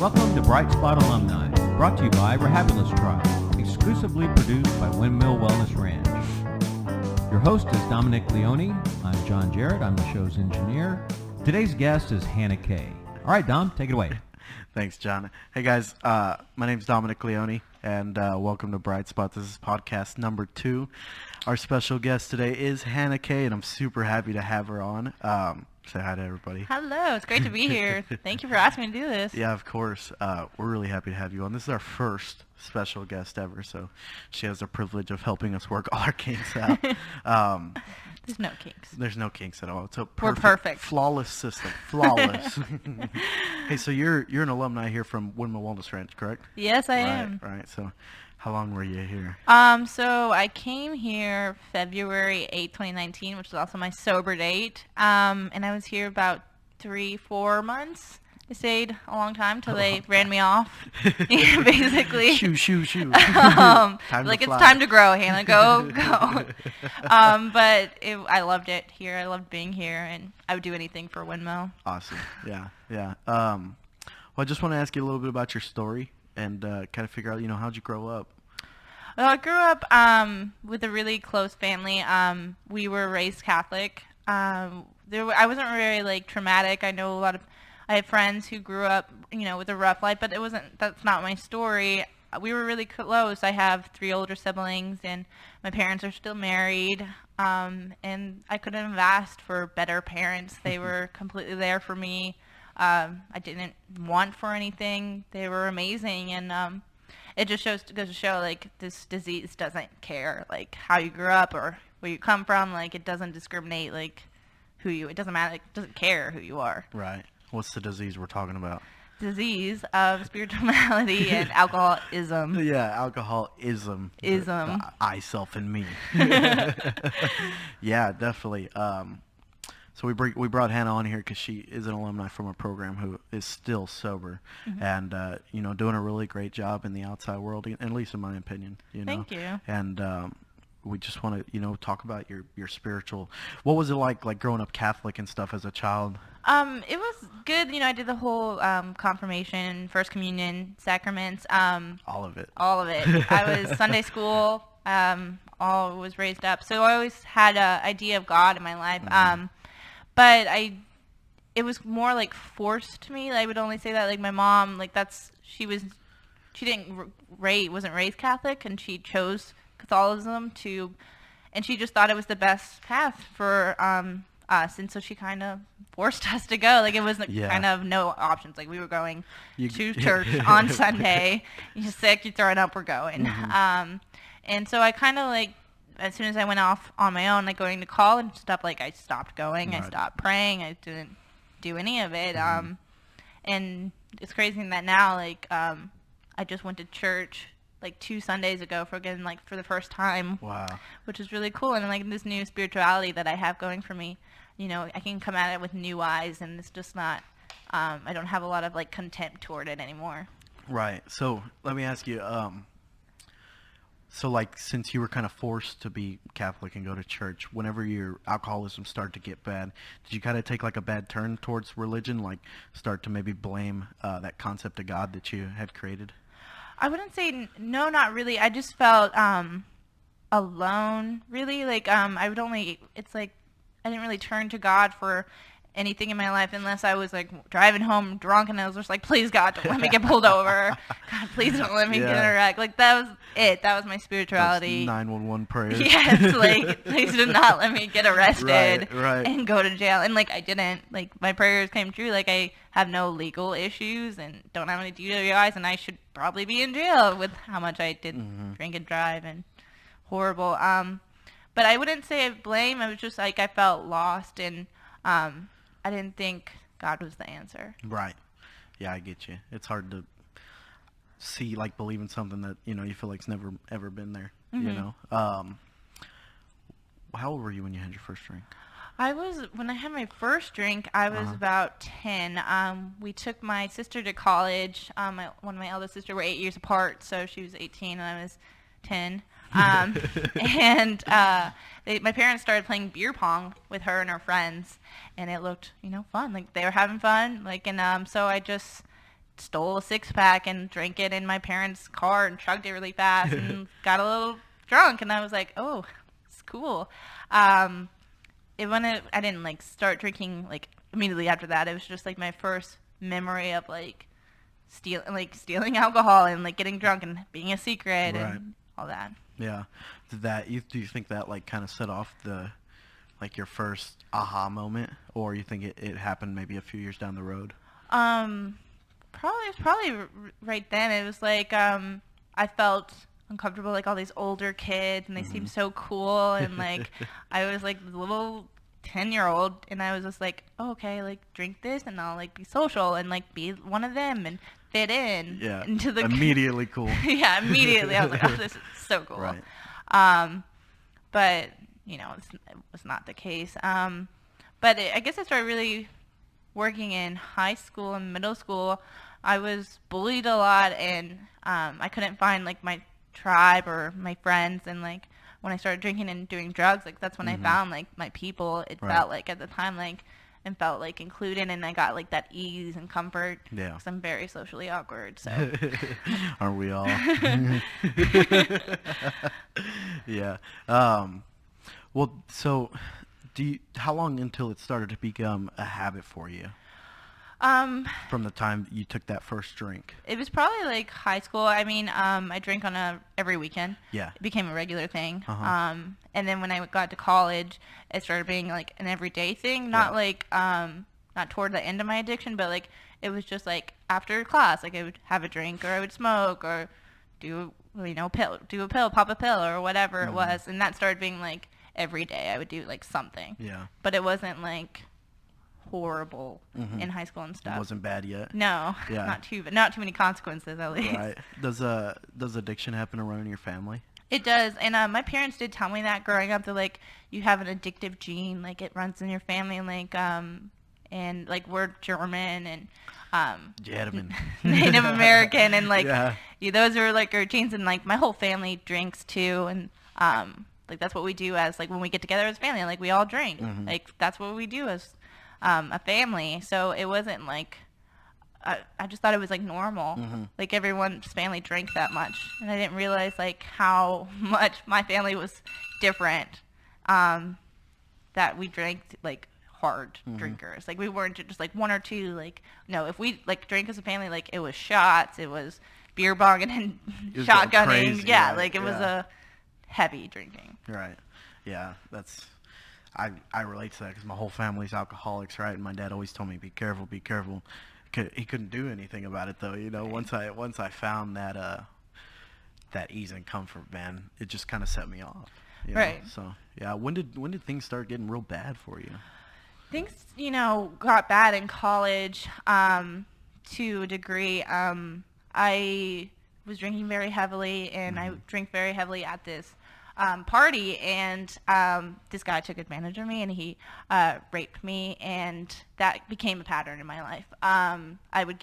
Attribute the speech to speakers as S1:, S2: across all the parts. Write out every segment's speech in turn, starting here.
S1: Welcome to Bright Spot Alumni, brought to you by Rehabulous Tribe, exclusively produced by Windmill Wellness Ranch. Your host is Dominic Leone. I'm John Jarrett. I'm the show's engineer. Today's guest is Hannah Kay. All right, Dom, take it away.
S2: Thanks, John. Hey, guys. My name's Dominic Leone, and welcome to Bright Spot. This is podcast number 2. Our special guest today is Hannah Kay, and I'm super happy to have her on. Say hi to everybody.
S3: Hello. It's great to be here. Thank you for asking me to do this.
S2: Yeah, of course. We're really happy to have you on. This is our first special guest ever, so she has the privilege of helping us work all our kinks out.
S3: There's no kinks.
S2: There's no kinks at all. It's a
S3: We're perfect.
S2: Flawless system. Flawless. Hey, so you're an alumni here from Windmill Wellness Ranch, correct?
S3: Yes, I am.
S2: Right. So how long were you here?
S3: So I came here February 8, 2019, which is also my sober date. And I was here about 3-4 months. I stayed a long time till they ran me off. Yeah, basically.
S2: Shoo.
S3: It's time to grow, Hannah. Go. But I loved it here. I loved being here, and I would do anything for Windmill.
S2: Awesome. Yeah. Well, I just want to ask you a little bit about your story and kind of figure out, how'd you grow up?
S3: Well, I grew up with a really close family. We were raised Catholic. I wasn't very traumatic. I had friends who grew up, with a rough life, but that's not my story. We were really close. I have 3 older siblings, and my parents are still married. And I couldn't have asked for better parents. They were completely there for me. I didn't want for anything. They were amazing, and it just goes to show this disease doesn't care how you grew up or where you come from. It doesn't discriminate it doesn't matter. It doesn't care who you are.
S2: Right. What's the disease we're talking about?
S3: Disease of spirituality and alcoholism.
S2: Yeah, alcoholism.
S3: Ism.
S2: I, self, and me. Yeah, definitely. So we brought Hannah on here because she is an alumni from a program who is still sober, and doing a really great job in the outside world, at least in my opinion.
S3: Thank you.
S2: And we just want to talk about your spiritual. What was it like growing up Catholic and stuff as a child?
S3: It was good. I did the whole confirmation, First Communion, sacraments.
S2: All of it.
S3: I was Sunday school. All was raised up, so I always had an idea of God in my life. But it was more forced to me. I would only say that my mom, wasn't raised Catholic, and she chose Catholicism and she just thought it was the best path for us, and so she kind of forced us to go. It was kind of no options. We were going to church on Sunday. You're sick, you're throwing up, we're going. And so I kind of as soon as I went off on my own, going to college and stuff, I stopped going. Right. I stopped praying. I didn't do any of it. And it's crazy that now, I just went to church 2 Sundays ago for the first time. Wow. Which is really cool. And this new spirituality that I have going for me, I can come at it with new eyes, and it's just not, I don't have a lot of contempt toward it anymore.
S2: Right. So let me ask you, since you were kind of forced to be Catholic and go to church, whenever your alcoholism started to get bad, did you kind of take a bad turn towards religion, start to maybe blame that concept of God that you had created?
S3: I wouldn't say no, not really. I just felt alone, really. I didn't really turn to God for anything in my life unless I was driving home drunk, and I was just please God, don't let me get pulled over. God, please don't let me get in a wreck. That was it. That was my spirituality.
S2: 911 prayers.
S3: Yes, please do not let me get arrested
S2: right.
S3: and go to jail. And I didn't. My prayers came true. I have no legal issues and don't have any DWIs, and I should probably be in jail with how much I did drink and drive and horrible. But I wouldn't say blame. I was just I felt lost, and I didn't think God was the answer.
S2: Right. Yeah, I get you. It's hard to see, believe in something that, you feel it's never, ever been there, How old were you when you had your first drink?
S3: When I had my first drink, I was about 10. We took my sister to college. One of my eldest sisters were 8 years apart, so she was 18 and I was 10. And my parents started playing beer pong with her and her friends, and it looked, fun. They were having fun. And so I just stole a 6-pack and drank it in my parents' car and chugged it really fast and got a little drunk. And I was like, oh, it's cool. I didn't like start drinking like immediately after that. It was just like my first memory of like stealing alcohol and like getting drunk and being a secret and all that.
S2: Yeah. Do you think that like kind of set off your first aha moment, or you think it happened maybe a few years down the road?
S3: Probably right then. It was like I felt uncomfortable, like all these older kids, and they seemed so cool, and like I was like a little 10-year-old, and I was just like, oh, okay, like drink this, and I'll like be social and like be one of them and fit in.
S2: Yeah.
S3: Into the
S2: immediately cool.
S3: Yeah, immediately. I was like, oh, this is so cool.
S2: Right.
S3: But it was not the case. But I guess I started really working in high school and middle school. I was bullied a lot, and I couldn't find like my tribe or my friends. And like when I started drinking and doing drugs, like that's when I found like my people. It felt like at the time like and felt like included, and I got like that ease and comfort. Yeah. Because I'm very socially awkward. So.
S2: Aren't we all? Yeah. Well, so how long until it started to become a habit for you? From the time you took that first drink? It
S3: was probably like high school. I mean, I drank on every weekend.
S2: Yeah.
S3: It became a regular thing. And then when I got to college, it started being like an everyday thing. Not like, not toward the end of my addiction, but like it was just like after class, like I would have a drink or I would smoke or do a pill, pop a pill or whatever it was. And that started being like every day I would do like something.
S2: Yeah.
S3: But it wasn't like horrible in high school and stuff.
S2: It wasn't bad yet.
S3: No. Yeah. Not too many consequences at least.
S2: Right. Does addiction happen around in your family?
S3: It does, and my parents did tell me that growing up. They're like, you have an addictive gene, like it runs in your family, like and like we're German and Native American, and like those are like our genes, and like my whole family drinks too, and like that's what we do as like when we get together as family, like we all drink, like that's what we do as a family. So it wasn't like I just thought it was like normal, like everyone's family drank that much, and I didn't realize like how much my family was different, that we drank like hard drinkers. Like we weren't just like one or two, like no, if we like drank as a family, like it was shots, it was beer bonging and shotgunning,
S2: crazy,
S3: yeah, like it was a heavy drinking.
S2: Right. Yeah, that's I relate to that because my whole family's alcoholics, right? And my dad always told me, be careful, be careful. He couldn't do anything about it though, you know. Once I found that ease and comfort, man, it just kind of set me off. You know? So yeah, when did things start getting real bad for you?
S3: Things, got bad in college, to a degree. I was drinking very heavily, and I drank very heavily at this party, and this guy took advantage of me, and he raped me, and that became a pattern in my life. I would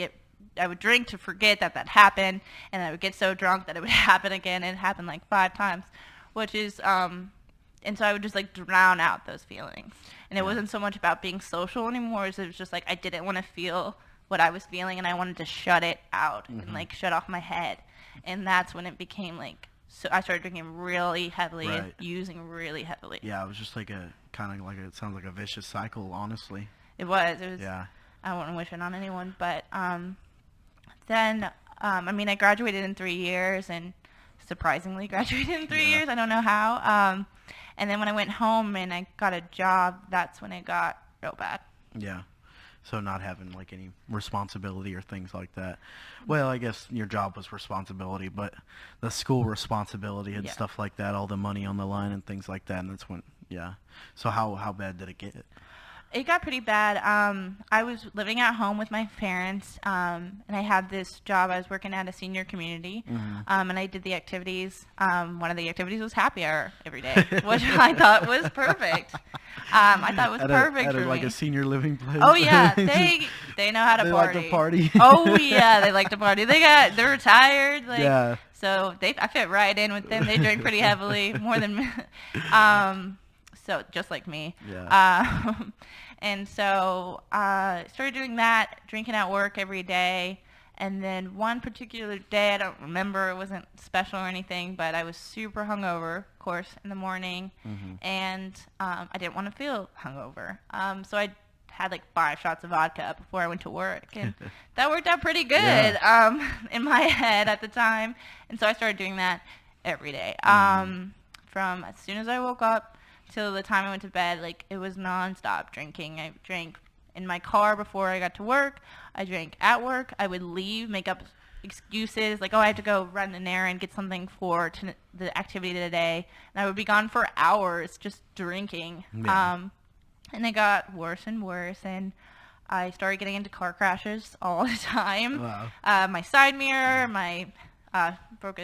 S3: drink to forget that happened, and I would get so drunk that it would happen again, and it happened like 5 times, which is and so I would just like drown out those feelings, and it wasn't so much about being social anymore, as it was just like I didn't want to feel what I was feeling, and I wanted to shut it out and like shut off my head, and that's when it became like. So I started drinking really heavily and using really heavily. Yeah,
S2: it was just like it sounds like a vicious cycle, honestly.
S3: It was. Yeah. I wouldn't wish it on anyone, but then, I graduated in 3 years, and surprisingly graduated in 3 years. I don't know how. And then when I went home and I got a job, that's when it got real bad.
S2: Yeah. So not having like any responsibility or things like that. Well, I guess your job was responsibility, but the school responsibility and stuff like that, all the money on the line and things like that, and that's when, So how bad did it get?
S3: It got pretty bad. I was living at home with my parents, and I had this job. I was working at a senior community, and I did the activities. One of the activities was happy hour every day, which I thought was perfect. I thought it was perfect for me.
S2: Like a senior living place.
S3: Oh yeah, they know how to party.
S2: They like to party.
S3: Oh yeah, they like to party. They're retired. So I fit right in with them. They drink pretty heavily, more than me. So just like me. Yeah. And so I started doing that, drinking at work every day. And then one particular day, I don't remember, it wasn't special or anything, but I was super hungover, of course, in the morning, and I didn't want to feel hungover. So I had like 5 shots of vodka before I went to work, and that worked out pretty good in my head at the time. And so I started doing that every day. From as soon as I woke up till the time I went to bed, like it was nonstop drinking. I drank in my car before I got to work. I drank at work. I would leave, make up excuses like, oh, I have to go run an errand, get something for the activity of the day. And I would be gone for hours just drinking. And it got worse and worse. And I started getting into car crashes all the time. Wow. My side mirror, my broke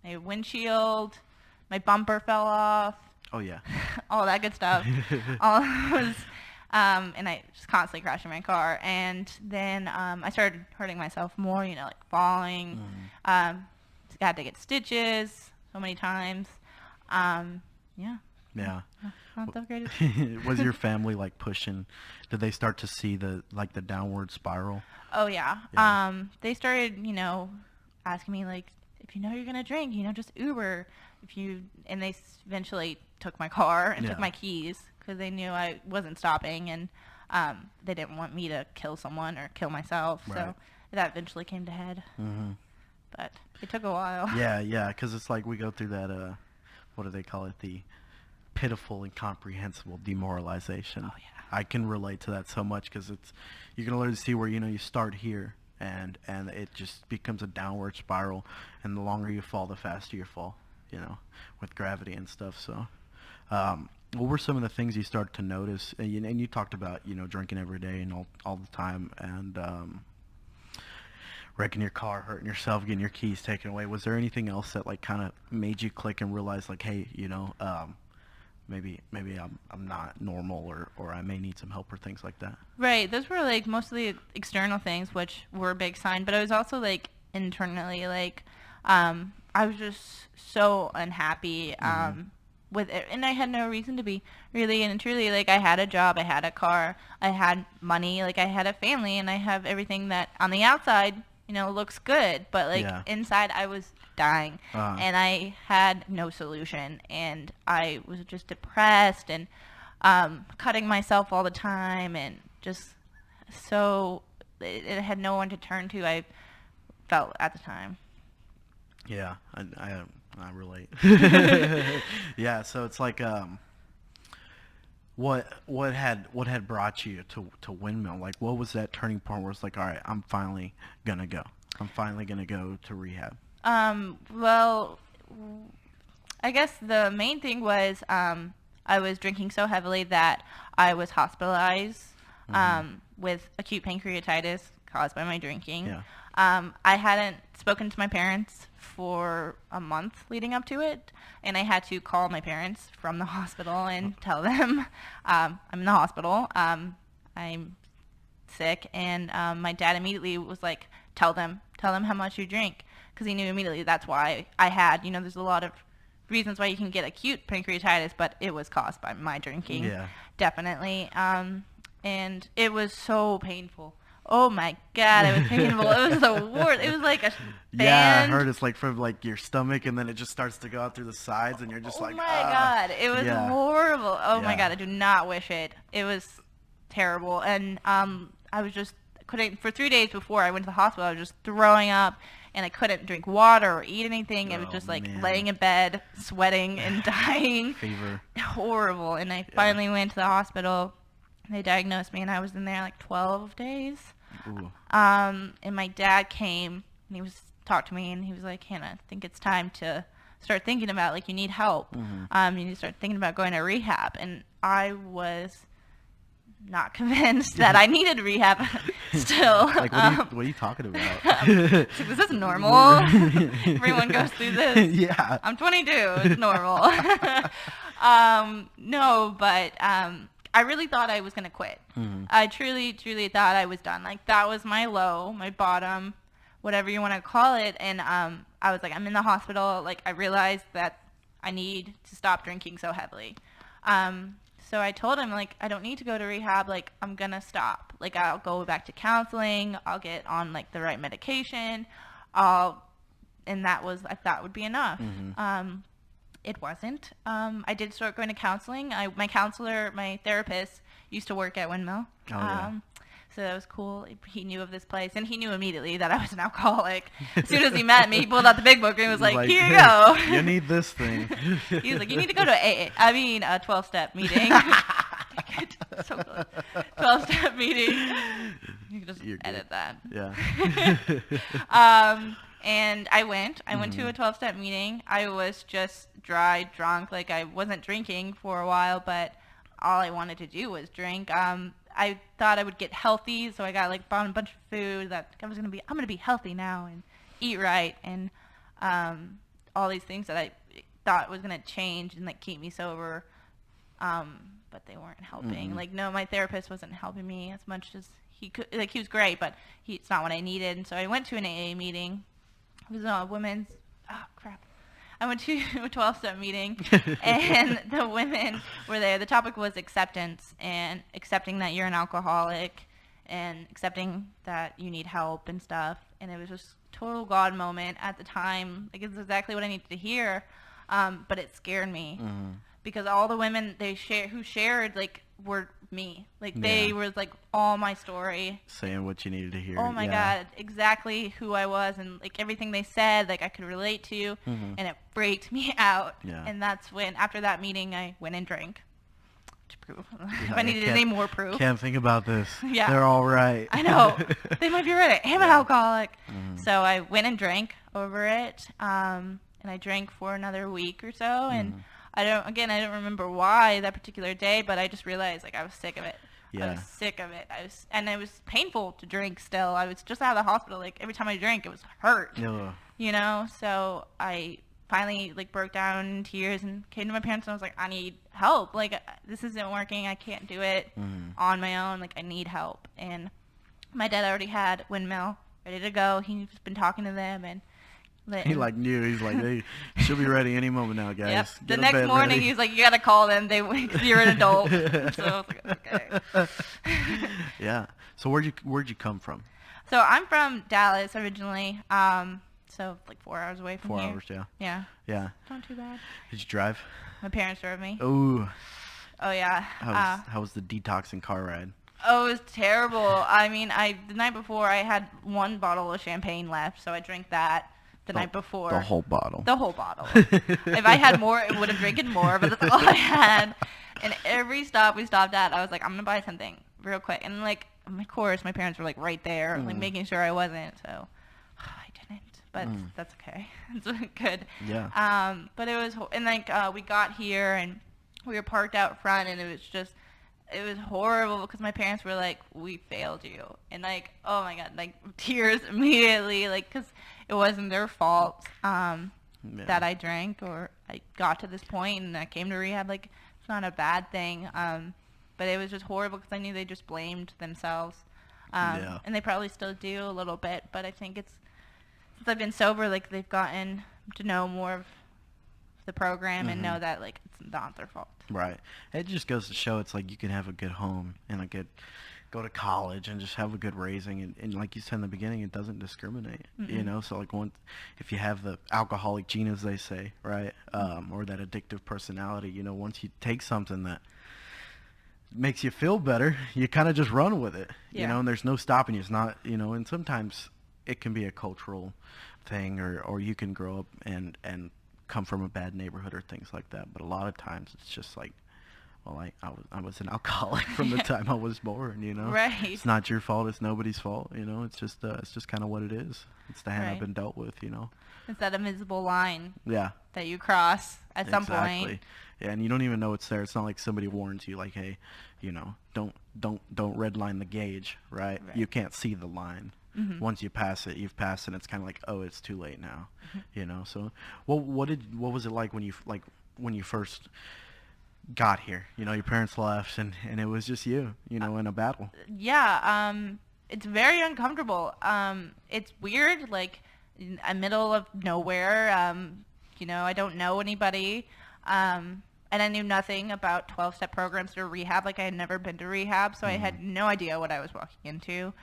S3: a windshield, my bumper fell off.
S2: Oh, yeah.
S3: All that good stuff. All was... and I just constantly crashing my car. And then I started hurting myself more, like falling. Had to get stitches so many times. Yeah. Not the greatest.
S2: Was your family like pushing? Did they start to see the downward spiral?
S3: Oh, yeah. They started, asking me like, if you know you're going to drink, just Uber. And they eventually took my car and took my keys, because they knew I wasn't stopping, and they didn't want me to kill someone or kill myself. Right. So that eventually came to head. But it took a while.
S2: Yeah, because it's like we go through that, what do they call it, the pitiful, incomprehensible demoralization. Oh, yeah. I can relate to that so much, because you can literally see where, you start here, and it just becomes a downward spiral, and the longer you fall, the faster you fall, with gravity and stuff. So what were some of the things you started to notice? And you talked about, drinking every day and all the time, and wrecking your car, hurting yourself, getting your keys taken away. Was there anything else that like kind of made you click and realize like, hey, maybe I'm not normal, or I may need some help, or things like that?
S3: Right. Those were like mostly external things, which were a big sign. But I was also like internally, like I was just so unhappy. With it, and I had no reason to be, really and truly. Like, I had a job, I had a car, I had money, like I had a family, and I have everything that on the outside, looks good, but like inside I was dying, and I had no solution, and I was just depressed and cutting myself all the time, and just so it had no one to turn to. I felt at the time.
S2: Yeah, I relate. Yeah, so it's like what had brought you to Windmill? Like, what was that turning point where it's like, all right, I'm finally gonna go to rehab?
S3: Well, I guess the main thing was I was drinking so heavily that I was hospitalized with acute pancreatitis caused by my drinking. Yeah. I hadn't spoken to my parents for a month leading up to it, and I had to call my parents from the hospital and tell them I'm in the hospital, I'm sick, and my dad immediately was like, tell them how much you drink, because he knew immediately that's why I had, there's a lot of reasons why you can get acute pancreatitis, but it was caused by my drinking, definitely, and it was so painful. Oh my God, it was painful. It was the worst. It was like a band.
S2: Yeah, I heard it's like from like your stomach, and then it just starts to go out through the sides, and you're just
S3: oh my God, it was horrible. Oh my God, I do not wish it. It was terrible, and I was just couldn't for 3 days before I went to the hospital. I was just throwing up, and I couldn't drink water or eat anything. I was just like laying in bed, sweating and dying. Fever. Horrible. And I finally went to the hospital. They diagnosed me, and I was in there like 12 days. Ooh. And my dad came, and he talked to me, and he was like, Hannah, I think it's time to start thinking about, like, you need help. You need to start thinking about going to rehab. And I was not convinced that I needed rehab still.
S2: Like, what are you talking about?
S3: This is normal. Everyone goes through this.
S2: Yeah.
S3: I'm 22. It's normal. No, but I really thought I was going to quit. I truly, truly thought I was done. Like, that was my low, my bottom, whatever you want to call it. And I was like, I'm in the hospital. Like, I realized that I need to stop drinking so heavily. so I told him, like, I don't need to go to rehab. Like, I'm going to stop. Like, I'll go back to counseling. I'll get on, like, the right medication. And that was, I thought would be enough. It wasn't. I did start going to counseling. My counselor, my therapist, used to work at Windmill.
S2: Oh, yeah.
S3: So that was cool. He knew of this place, and he knew immediately that I was an alcoholic. As soon as he met me, he pulled out the big book and was like, here you go.
S2: You need this thing.
S3: He was like, you need to go to a 12-step meeting. So close. 12-step meeting. You can just edit that.
S2: Yeah.
S3: And I went to a 12-step meeting. I was just dry, drunk. Like, I wasn't drinking for a while, but all I wanted to do was drink. I thought I would get healthy, so I got, like, bought a bunch of food that I'm going to be healthy now and eat right, and all these things that I thought was going to change and, like, keep me sober, but they weren't helping. Like, no, my therapist wasn't helping me as much as he could. Like, he was great, but it's not what I needed. And so I went to an AA meeting. It was a women's, I went to a 12-step meeting, and the women were there. The topic was acceptance, and accepting that you're an alcoholic, and accepting that you need help and stuff. And it was just total God moment at the time. Like, it's exactly what I needed to hear, but it scared me because all the women who shared, like, were me. Like, they were, like, all my story.
S2: Saying what you needed to hear.
S3: Oh, my God. Exactly who I was. And, like, everything they said, like, I could relate to. And it freaked me out.
S2: Yeah.
S3: And that's when, after that meeting, I went and drank. To prove. If I needed any more proof.
S2: Can't think about this.
S3: Yeah.
S2: They're all right.
S3: I know. They might be right. I am an alcoholic. So I went and drank over it. And I drank for another week or so. And I don't remember why that particular day, but I just realized, like, I was sick of it.
S2: Yeah.
S3: I was sick of it. And it was painful to drink still. I was just out of the hospital. Like, every time I drank, it was hurt.
S2: Yeah.
S3: You know? So I finally, like, broke down in tears and came to my parents and I was like, I need help. Like, this isn't working. I can't do it on my own. Like, I need help. And my dad already had Windmill ready to go. He's been talking to them, and
S2: he, like, knew. He's like, hey, she'll be ready any moment now, guys.
S3: Yep.
S2: Get
S3: The
S2: in
S3: next
S2: bed
S3: morning,
S2: ready.
S3: he's like, you got to call them. You're an adult. So I was like, okay.
S2: Yeah. So where'd you come from?
S3: So I'm from Dallas originally. So like 4 hours away from
S2: 4
S3: here.
S2: 4 hours, yeah.
S3: Yeah.
S2: Yeah.
S3: Not too bad.
S2: Did you drive?
S3: My parents drove me.
S2: Ooh.
S3: Oh, yeah.
S2: How was the detoxing car ride?
S3: Oh, it was terrible. I mean, the night before, I had 1 bottle of champagne left, so I drank that the night before.
S2: The whole bottle.
S3: The whole bottle. If I had more, I would have drinking more, but that's all I had. And every stop we stopped at, I was like, I'm going to buy something real quick. And, like, of course, my parents were, like, right there, like, making sure I wasn't, so I didn't. But that's okay. It's good.
S2: Yeah.
S3: But it was, and, like, we got here, and we were parked out front, and it was horrible because my parents were like, we failed you. And, like, oh, my God, like, tears immediately, like, because it wasn't their fault that I drank or I got to this point and I came to rehab. Like, it's not a bad thing. But it was just horrible because I knew they just blamed themselves. And they probably still do a little bit. But I think since I've been sober, like, they've gotten to know more of the program and know that, like, it's not their fault.
S2: Right. It just goes to show it's like you can have a good home and go to college and just have a good raising, and like you said in the beginning, it doesn't discriminate. You know, so, like, if you have the alcoholic gene, as they say, right, or that addictive personality, you know, once you take something that makes you feel better, you kind of just run with it. You know, and there's no stopping you. It's not, you know, and sometimes it can be a cultural thing, or you can grow up and come from a bad neighborhood or things like that, but a lot of times it's just like, well, I was an alcoholic from the time I was born, you know.
S3: Right.
S2: It's not your fault. It's nobody's fault, you know. It's just kind of what it is. It's the hand I've been dealt with, you know.
S3: It's that invisible line.
S2: Yeah.
S3: That you cross at some point.
S2: Yeah, and you don't even know it's there. It's not like somebody warns you, like, hey, you know, don't redline the gauge, right? You can't see the line. Once you pass it, you've passed, and it's kind of like, oh, it's too late now, you know. So, what was it like when you first got here? You know, your parents left, and it was just you know, in a battle.
S3: Yeah, it's very uncomfortable. It's weird, like, in the middle of nowhere. You know, I don't know anybody. and I knew nothing about 12-step programs or rehab. Like, I had never been to rehab, so I had no idea what I was walking into.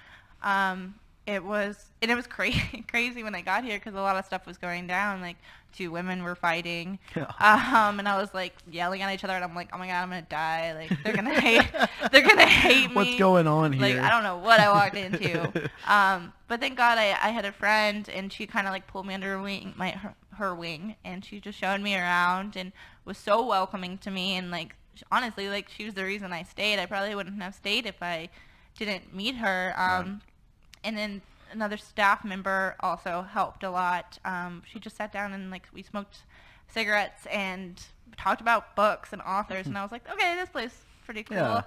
S3: It was crazy when I got here because a lot of stuff was going down. Like, 2 women were fighting, and I was like yelling at each other, and I'm like, oh my god, I'm gonna die. Like, they're gonna hate me.
S2: What's going on here?
S3: Like, I don't know what I walked into. But thank God I had a friend, and she kind of like pulled me under her wing, her wing, and she just showed me around and was so welcoming to me. And like, honestly, like, she was the reason I stayed. I probably wouldn't have stayed if I didn't meet her. And then another staff member also helped a lot. She just sat down and like we smoked cigarettes and talked about books and authors, and I was like, okay, this place is pretty cool,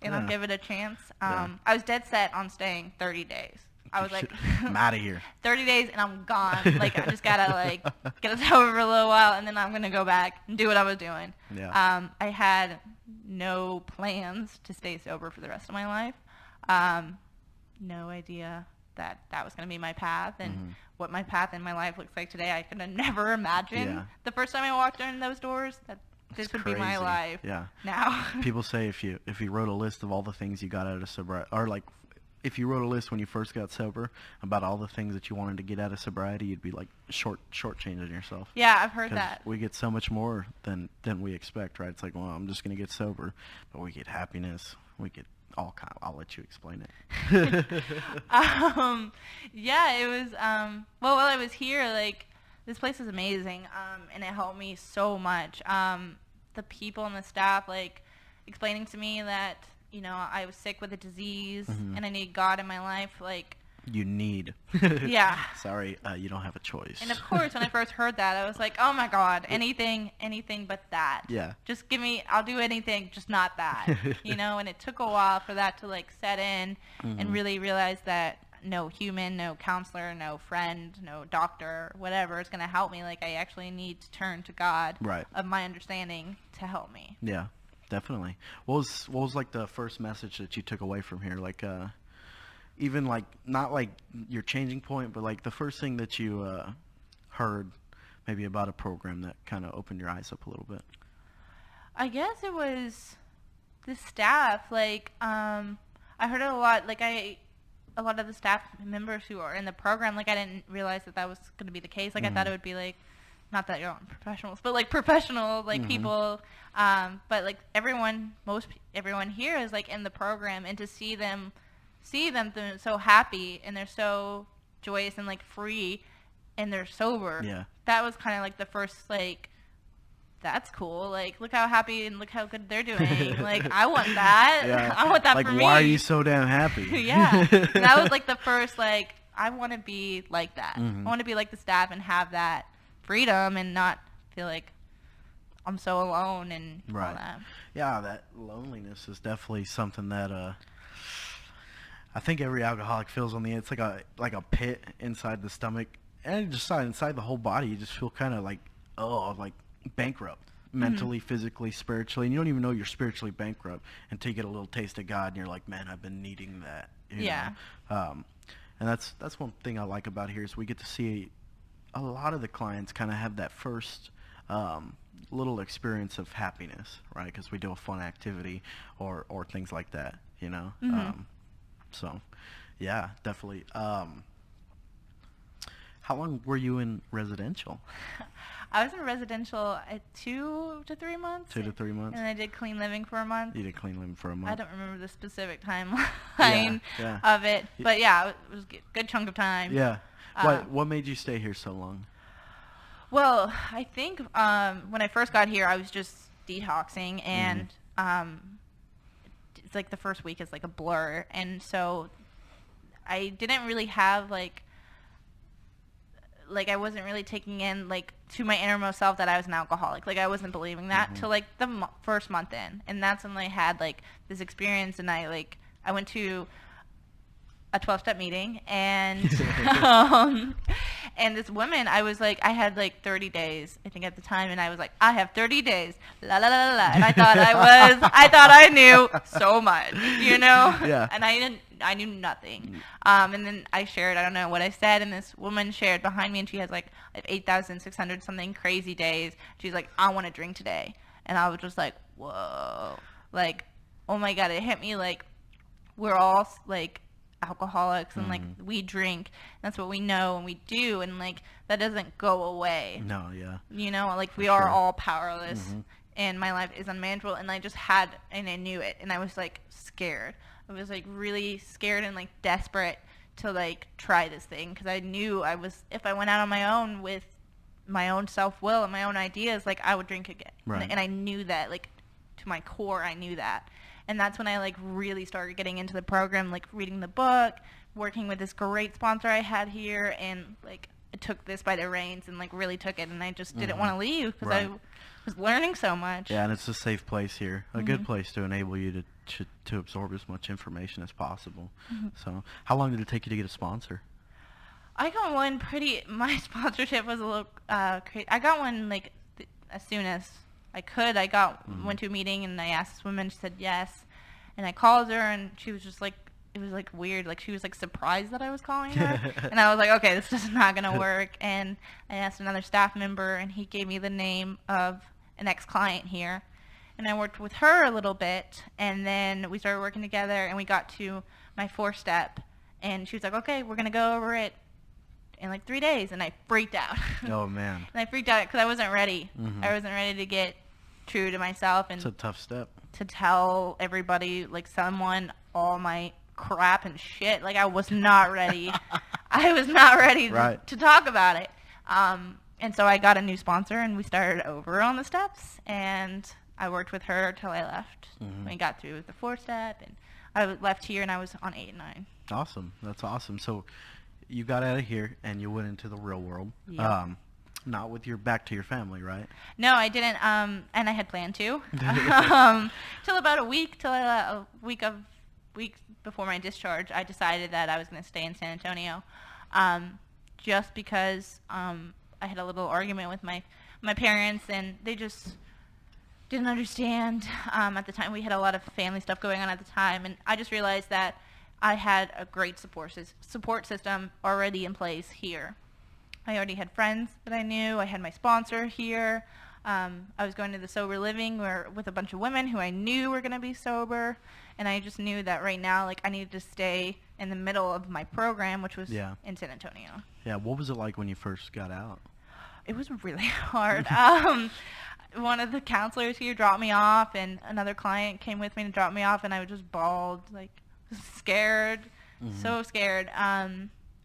S3: and I'll give it a chance. I was dead set on staying 30 days. I was like,
S2: I'm out of here.
S3: 30 days and I'm gone. Like, I just gotta like get us over for a little while, and then I'm gonna go back and do what I was doing. I had no plans to stay sober for the rest of my life. No idea that was going to be my path, and what my path in my life looks like today. I could have never imagined the first time I walked in those doors that this would be my life. Now.
S2: People say if you wrote a list of all the things you got out of sobriety, or like if you wrote a list when you first got sober about all the things that you wanted to get out of sobriety, you'd be like shortchanging yourself.
S3: Yeah, I've heard that.
S2: We get so much more than we expect, right? It's like, well, I'm just going to get sober, but we get happiness. We get all kind. I'll let you explain it.
S3: Yeah, it was. Well, while I was here, like, this place is amazing, and it helped me so much. The people and the staff, like, explaining to me that, you know, I was sick with a disease and I need God in my life, like.
S2: You need.
S3: Yeah.
S2: Sorry, you don't have a choice.
S3: And of course, when I first heard that, I was like, oh my God, anything but that.
S2: Yeah.
S3: Just give me, I'll do anything, just not that. You know, and it took a while for that to like set in and really realize that no human, no counselor, no friend, no doctor, whatever is going to help me. Like, I actually need to turn to God of my understanding to help me.
S2: Yeah, definitely. What was like the first message that you took away from here? Like, even like not like your changing point, but like the first thing that you heard maybe about a program that kind of opened your eyes up a little bit.
S3: I guess it was the staff. Like, I heard it a lot. Like, a lot of the staff members who are in the program, like, I didn't realize that was going to be the case. Like, I thought it would be like, not that you're not professionals, but like professional, like people. But like everyone here is like in the program, and to see them they're so happy and they're so joyous and like free and they're sober. Yeah. That was kind of like the first, like, that's cool. Like, look how happy and look how good they're doing. Like, I want that. Yeah. I want that
S2: like,
S3: for me.
S2: Why are you so damn happy?
S3: Yeah. That was like the first, like, I want to be like that. I want to be like the staff and have that freedom and not feel like I'm so alone and all that.
S2: Yeah, that loneliness is definitely something that I think every alcoholic feels on the end. It's like a pit inside the stomach, and just inside the whole body. You just feel kind of like, like bankrupt, mentally, physically, spiritually, and you don't even know you're spiritually bankrupt until you get a little taste of God, and you're like, man, I've been needing that. You know? And that's one thing I like about here is we get to see a lot of the clients kind of have that first little experience of happiness, right? Because we do a fun activity or things like that, you know. So, yeah, definitely. How long were you in residential?
S3: I was in residential 2 to 3 months.
S2: 2 to 3 months.
S3: And I did clean living for a month.
S2: You did clean living for a month.
S3: I don't remember the specific timeline of it, but yeah, it was a good chunk of time.
S2: Yeah. What made you stay here so long?
S3: Well, I think when I first got here, I was just detoxing, and it's like the first week is like a blur, and so I didn't really have like I wasn't really taking in like to my innermost self that I was an alcoholic. Like, I wasn't believing that till like the first month in, and that's when I had like this experience, and I went to a 12-step meeting, and and this woman, I was like, I had like 30 days, I think at the time, and I was like, I have 30 days, la la la la, and I thought I knew so much, you know? Yeah. And I knew nothing. And then I shared, I don't know what I said, and this woman shared behind me, and she has like 8,600 something crazy days. She's like, I want to drink today. And I was just like, whoa. Like, oh my God, it hit me like we're all like alcoholics and like we drink. That's what we know and we do. And like that doesn't go away.
S2: No, yeah.
S3: You know, like we are all powerless and my life is unmanageable. And I just had, and I knew it. And I was like scared. I was like really scared and like desperate to like try this thing. Because I knew if I went out on my own with my own self-will and my own ideas, like I would drink again.
S2: Right.
S3: And I knew that, like to my core, I knew that. And that's when I like really started getting into the program, like reading the book, working with this great sponsor I had here, and like I took this by the reins and like really took it, and I just didn't want to leave because I was learning so much.
S2: Yeah, and it's a safe place here, a good place to enable you to absorb as much information as possible. So how long did it take you to get a sponsor?
S3: I got one my sponsorship was a little crazy. I got one like as soon as I could. Went to a meeting and I asked this woman, she said yes. And I called her and she was just like, it was like weird. Like she was like surprised that I was calling her. And I was like, okay, this is not going to work. And I asked another staff member and he gave me the name of an ex-client here. And I worked with her a little bit and then we started working together and we got to my 4-step and she was like, okay, we're going to go over it in like 3 days, and I freaked out.
S2: Oh man.
S3: And I freaked out because I wasn't ready. I wasn't ready to get true to myself and
S2: It's a tough step.
S3: to tell everybody, like someone, all my crap and shit. Like I was not ready. I was not ready to talk about it. And so I got a new sponsor and we started over on the steps and I worked with her till I left. We got through the 4-step and I left here and I was on 8 and 9.
S2: Awesome. That's awesome. So you got out of here and you went into the real world.
S3: Yep.
S2: Not with back to your family, right?
S3: No, I didn't. And I had planned to. Till about a week before my discharge, I decided that I was going to stay in San Antonio. Just because I had a little argument with my parents and they just didn't understand. At the time, we had a lot of family stuff going on at the time, and I just realized that I had a great support system already in place here. I already had friends that I knew. I had my sponsor here. I was going to the sober living with a bunch of women who I knew were going to be sober, and I just knew that right now, like, I needed to stay in the middle of my program, which was in San Antonio.
S2: Yeah. What was it like when you first got out?
S3: It was really hard. One of the counselors here dropped me off, and another client came with me to drop me off, and I was just bawled, like, scared, so scared.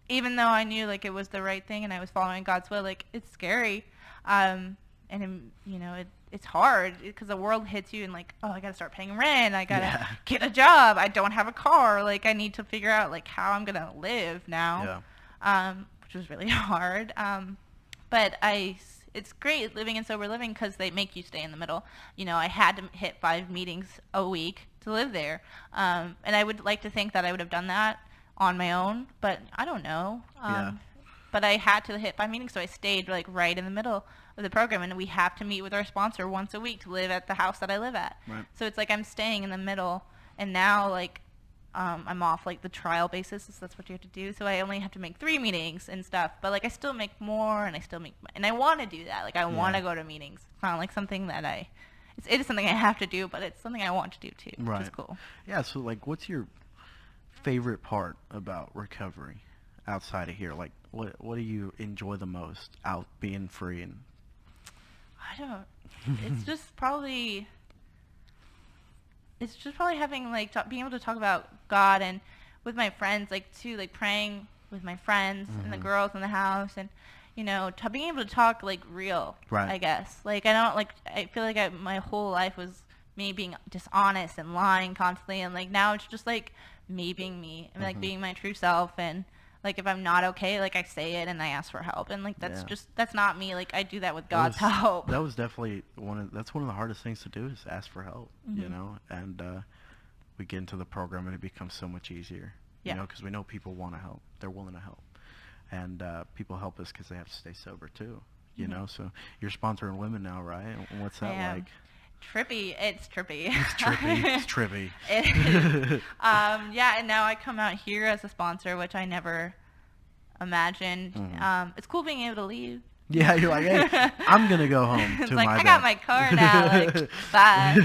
S3: Even though I knew like it was the right thing and I was following God's will, like it's scary, and it's hard because the world hits you and like, oh, I gotta start paying rent, I gotta get a job, I don't have a car, like I need to figure out like how I'm gonna live now, which was really hard. But it's great living in sober living because they make you stay in the middle. I had to hit 5 meetings a week to live there. And I would like to think that I would have done that on my own, but I don't know. But I had to hit 5 meetings, so I stayed like right in the middle of the program, and we have to meet with our sponsor once a week to live at the house that I live at. Right. So it's like I'm staying in the middle, and now like I'm off like the trial basis, so that's what you have to do. So I only have to make 3 meetings and stuff, but like I still make more, and I want to do that. Like I want to go to meetings. It's not like something that it is something I have to do, but it's something I want to do too, which is cool.
S2: Yeah. So like, what's your favorite part about recovery outside of here? Like, what do you enjoy the most out being free? And
S3: it's just probably having like being able to talk about God and with my friends, like too, like praying with my friends and the girls in the house, and being able to talk like real, I guess. Like I feel like my whole life was me being dishonest and lying constantly, and like now it's just like me being me and like being my true self, and like if I'm not okay, like I say it and I ask for help, and like that's not me. Like I do that with God's help.
S2: That was definitely one of the hardest things to do, is ask for help, and we get into the program and it becomes so much easier, because we know people want to help, they're willing to help, and people help us because they have to stay sober too, so you're sponsoring women now, right? And what's that like?
S3: Trippy. It's trippy.
S2: It's trippy.
S3: It is. And now I come out here as a sponsor, which I never imagined. It's cool being able to leave
S2: Yeah, you're like, hey, I'm gonna go home
S3: It's
S2: to
S3: like,
S2: my
S3: I
S2: bed.
S3: got my car now. Like, bye.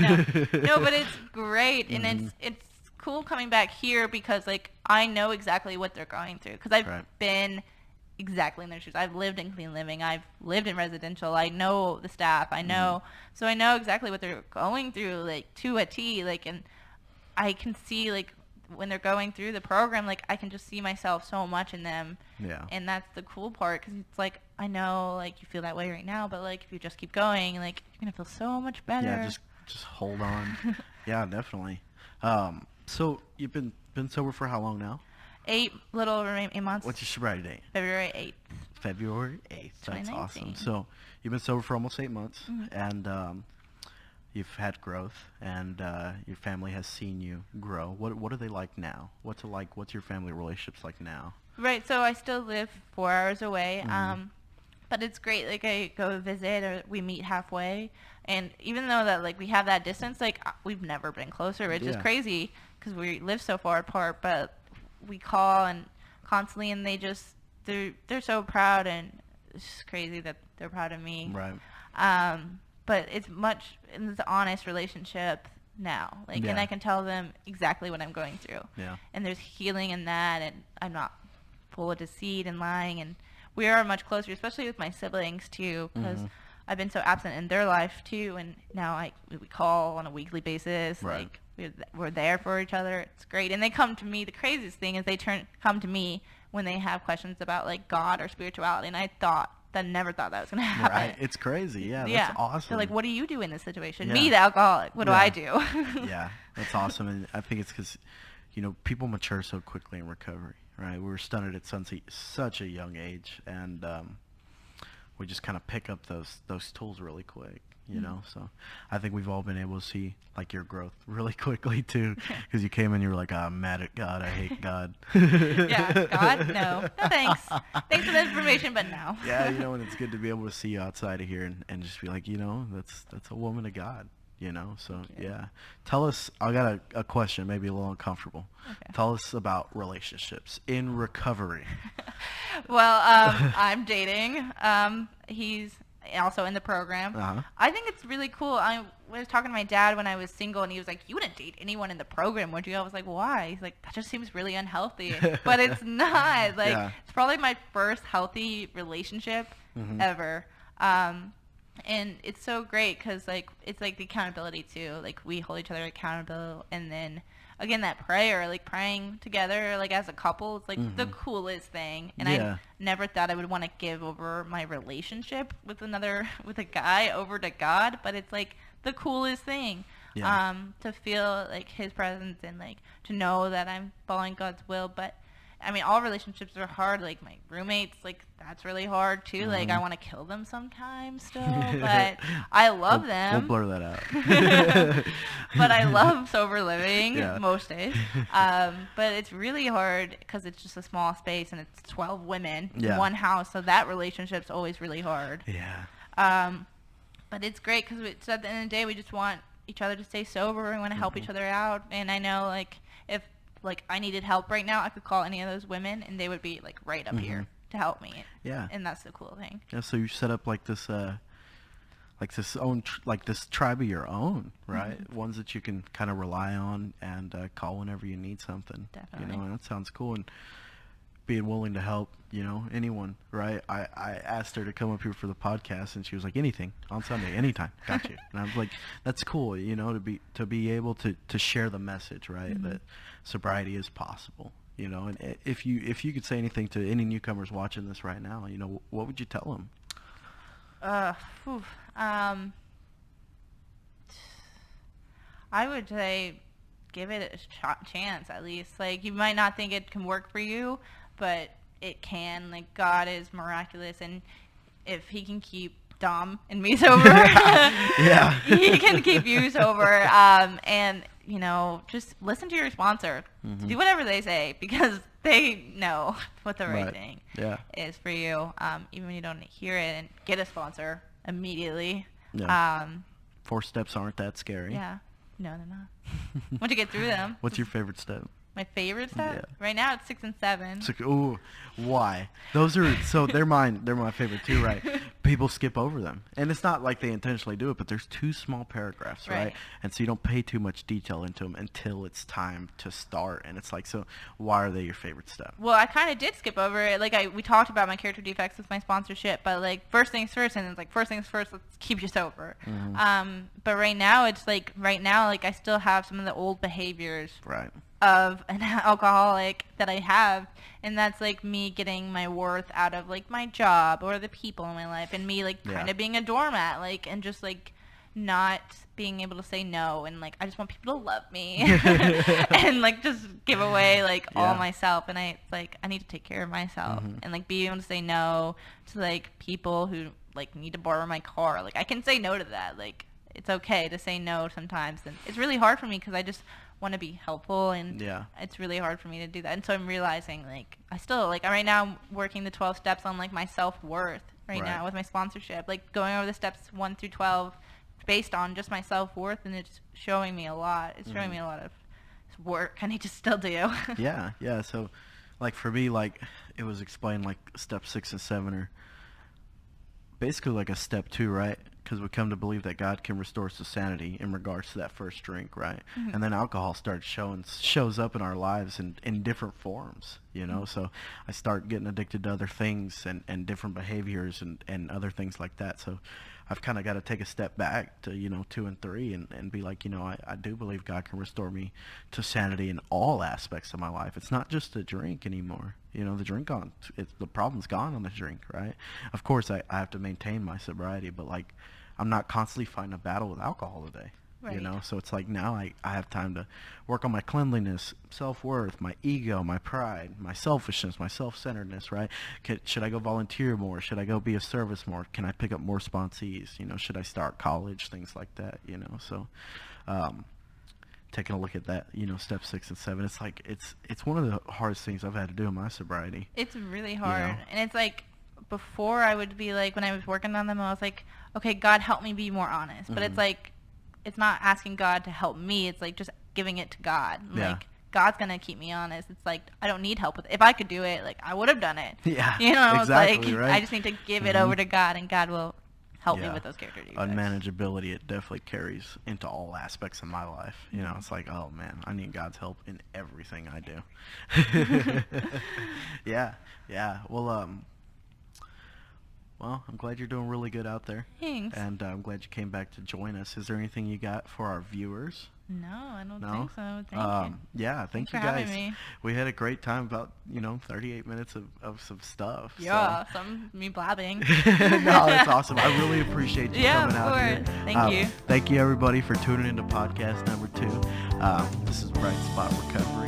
S3: No, but it's great, and it's cool coming back here because like I know exactly what they're going through because I've been exactly in their shoes. I've lived in clean living. I've lived in residential. I know the staff. I know, so I know exactly what they're going through, like to a T. Like, and I can see like when they're going through the program, like I can just see myself so much in them.
S2: Yeah.
S3: And that's the cool part because it's like I know like you feel that way right now, but like if you just keep going, like you're gonna feel so much better.
S2: Yeah, just hold on. Yeah, definitely. So you've been sober for how long now?
S3: 8 months.
S2: What's your sobriety date?
S3: February 8th.
S2: February 8th. That's
S3: 2019.
S2: awesome. So you've been sober for almost 8 months, and you've had growth, and your family has seen you grow. What are they like now? What's your family relationships like now?
S3: Right. So I still live 4 hours away. But it's great. Like I go visit or we meet halfway, and even though that like we have that distance, like we've never been closer, which is crazy because we live so far apart. But we call and constantly, and they're so proud, and it's just crazy that they're proud of me.
S2: Right.
S3: But it's an honest relationship now. Like, and I can tell them exactly what I'm going through.
S2: Yeah.
S3: And there's healing in that, and I'm not full of deceit and lying, and we are much closer, especially with my siblings too, because I've been so absent in their life too, and now we call on a weekly basis.
S2: Right.
S3: Like we're there for each other. It's great, and they come to me. The craziest thing is they come to me when they have questions about like God or spirituality, and I never thought that was gonna happen.
S2: Right. It's crazy. Yeah. That's awesome.
S3: They're like, what do you do in this situation?
S2: Yeah.
S3: Me, the alcoholic. What do I do?
S2: Yeah. That's awesome, and I think it's because people mature so quickly in recovery. Right, we were stunted at such a young age, and we just kind of pick up those tools really quick, So I think we've all been able to see like your growth really quickly too, because you came in, you were like, I'm mad at God, I hate God.
S3: Yeah, God, no thanks. Thanks for the information, but no.
S2: Yeah, and it's good to be able to see you outside of here and just be like, that's a woman of God. So yeah. Tell us, I got a question, maybe a little uncomfortable. Okay. Tell us about relationships in recovery.
S3: Well, I'm dating. He's also in the program. I think it's really cool. I was talking to my dad when I was single, and he was like, you wouldn't date anyone in the program, would you? I was like, why? He's like, that just seems really unhealthy. But it's not. Like, it's probably my first healthy relationship ever. And it's so great because, like, it's, like, the accountability, too. Like, we hold each other accountable. And then, again, that prayer, like, praying together, like, as a couple, it's, like, the coolest thing. And I never thought I would want to give over my relationship with a guy over to God. But it's, like, the coolest thing. Yeah. To feel, like, his presence and, like, to know that I'm following God's will. But, I mean, all relationships are hard. Like, my roommates, like, that's really hard, too. Like, I want to kill them sometimes still. But I love them.
S2: We'll blur that out.
S3: But I love sober living most days. But it's really hard because it's just a small space, and it's 12 women in one house. So that relationship's always really hard.
S2: Yeah.
S3: But it's great because at the end of the day, we just want each other to stay sober. We want to help each other out. And I know, like, if like I needed help right now, I could call any of those women, and they would be like right up here to help me. Yeah. And that's the cool thing.
S2: Yeah. So you set up like this this tribe of your own, right? Ones that you can kind of rely on and call whenever you need something.
S3: Definitely.
S2: And that sounds cool. And being willing to help, anyone, right? I asked her to come up here for the podcast, and she was like, anything on Sunday, anytime, got you. And I was like, that's cool, to be able to share the message, right? That sobriety is possible, And if you could say anything to any newcomers watching this right now, what would you tell them?
S3: I would say give it a chance at least. Like, you might not think it can work for you, but it can. Like, God is miraculous, and if he can keep Dom and me sober, he can keep you sober. And just listen to your sponsor. Do whatever they say, because they know what the right thing is for you. Even when you don't hear it, and get a sponsor immediately.
S2: 4 steps aren't that scary.
S3: Yeah. No, they're not. Once you get through them.
S2: What's your favorite step?
S3: My favorite step? Yeah. Right now it's 6 and 7.
S2: Ooh, why? Those are they're mine. They're my favorite too, right? people skip over them. And it's not like they intentionally do it, but there's 2 small paragraphs, right? And so you don't pay too much detail into them until it's time to start. And it's like, so why are they your favorite step?
S3: Well, I kind of did skip over it. Like, we talked about my character defects with my sponsorship, but like first things first, and it's like first things first, let's keep you sober. But right now, I still have some of the old behaviors of an alcoholic that I have, and that's like me getting my worth out of like my job or the people in my life, and me like kind of being a doormat, like, and just like not being able to say no, and like I just want people to love me and like just give away like all myself, and I need to take care of myself and like be able to say no to like people who like need to borrow my car. Like I can say no to that. Like it's okay to say no sometimes, and it's really hard for me because I just want to be helpful, and it's really hard for me to do that. And so I'm realizing like I still like right now I'm working the 12 steps on like my self-worth right now with my sponsorship, like going over the steps 1 through 12 based on just my self-worth, and it's showing me a lot. It's showing me a lot of work I need to still do.
S2: yeah. So like for me, like it was explained like step 6 and 7 are basically like a step 2, right? Because we come to believe that God can restore us to sanity in regards to that first drink, right? And then alcohol shows up in our lives in different forms, you know? So I start getting addicted to other things and different behaviors and other things like that. So I've kind of got to take a step back to, 2 and 3 and be like, I do believe God can restore me to sanity in all aspects of my life. It's not just a drink anymore. The drink the problem's gone on the drink, right? Of course, I have to maintain my sobriety, but like I'm not constantly fighting a battle with alcohol today. Right. So it's like now I have time to work on my cleanliness, self-worth, my ego, my pride, my selfishness, my self-centeredness, right? Should I go volunteer more? Should I go be of service more? Can I pick up more sponsees? Should I start college? Things like that, So taking a look at that, step 6 and 7, it's like it's one of the hardest things I've had to do in my sobriety.
S3: It's really hard. And it's like before I would be like, when I was working on them, I was like, okay, God, help me be more honest. But it's like, it's not asking God to help me. It's like just giving it to God. Like God's gonna keep me honest. It's like I don't need help with it. If I could do it, like I would have done it.
S2: Yeah,
S3: exactly,
S2: it's like right?
S3: I just need to give it over to God, and God will help me with those character defects.
S2: Unmanageability, it definitely carries into all aspects of my life. It's like, oh man, I need God's help in everything I do. Yeah. Well, I'm glad you're doing really good out there.
S3: Thanks.
S2: And I'm glad you came back to join us. Is there anything you got for our viewers?
S3: No, I don't think so. Thank you.
S2: Yeah, thank you guys.
S3: Me.
S2: We had a great time, about 38 minutes of some stuff.
S3: Yeah, me blabbing.
S2: No, that's awesome. I really appreciate you coming out here.
S3: Thank you.
S2: Thank you everybody for tuning into podcast number 2. This is Bright Spot Recovery.